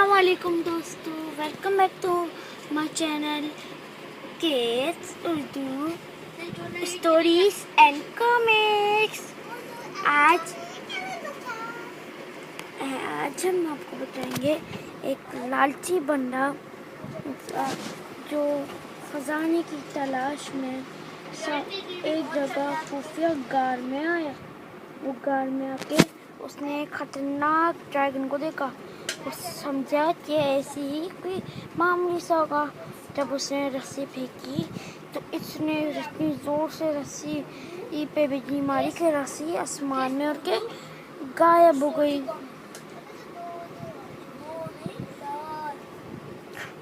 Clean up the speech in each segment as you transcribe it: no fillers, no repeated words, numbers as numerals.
अस्सलामुअलैकुम दोस्तों, welcome back to my channel kids Urdu stories and comics. आज हम आपको बताएंगे एक लालची बंदा जो खजाने की तलाश में एक जगह खुफिया गार में आया। वो गार में आके उसने एक खतरनाक ड्रैगन को देखा। वो समझा कि ऐसी ही कोई मामूली सा होगा। जब उसने रस्सी फेंकी तो इसने इतनी ज़ोर से रस्सी पे बिजली मारी कि रस्सी आसमान में उड़ के गायब हो गई।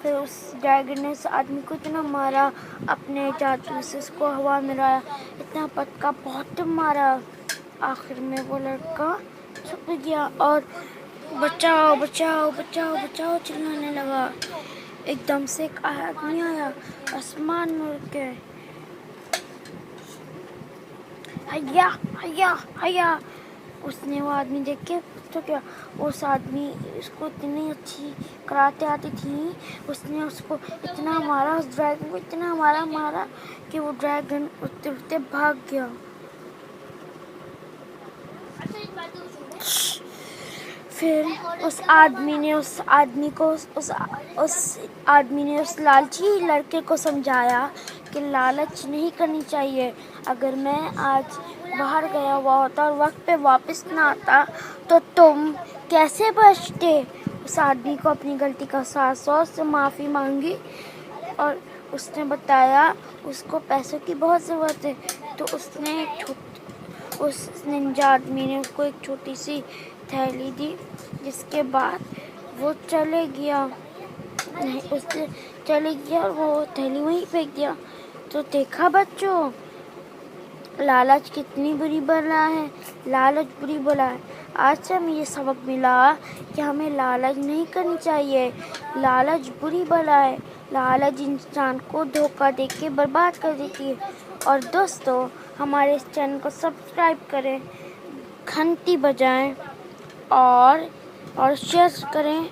फिर उस ड्रैगन ने उस आदमी को इतना मारा, अपने जादू से उसको हवा में उड़ाया, इतना पटका, बहुत मारा। आखिर में वो लड़का छुप गया और बचाओ बचाओ बचाओ बचाओ चिल्लाने लगा। एकदम से एक आदमी आया आसमान में उड़ के, हैया हैया हैया। उसने वो आदमी देख के तो क्या, उस आदमी उसको इतनी अच्छी कराटे आती थी। उसने उसको इतना मारा, उस ड्रैगन को इतना मारा कि वो ड्रैगन उड़ते उड़ते भाग गया। फिर उस आदमी ने उस लालची लड़के को समझाया कि लालच नहीं करनी चाहिए। अगर मैं आज बाहर गया हुआ होता और वक्त पे वापस ना आता तो तुम कैसे बचते। उस आदमी को अपनी गलती का एहसास, से माफ़ी मांगी और उसने बताया उसको पैसों की बहुत ज़रूरत है। तो उस निंजा आदमी ने उसको एक छोटी सी थैली दी, जिसके बाद वो चले गया और वो थैली वहीं फेंक दिया। तो देखा बच्चों, लालच कितनी बुरी बला है। लालच बुरी बला है। आज से हमें ये सबक मिला कि हमें लालच नहीं करनी चाहिए। लालच बुरी बला है। लालच इंसान को धोखा देके बर्बाद कर देती है। और दोस्तों, हमारे इस चैनल को सब्सक्राइब करें, घंटी बजाएं और शेयर करें।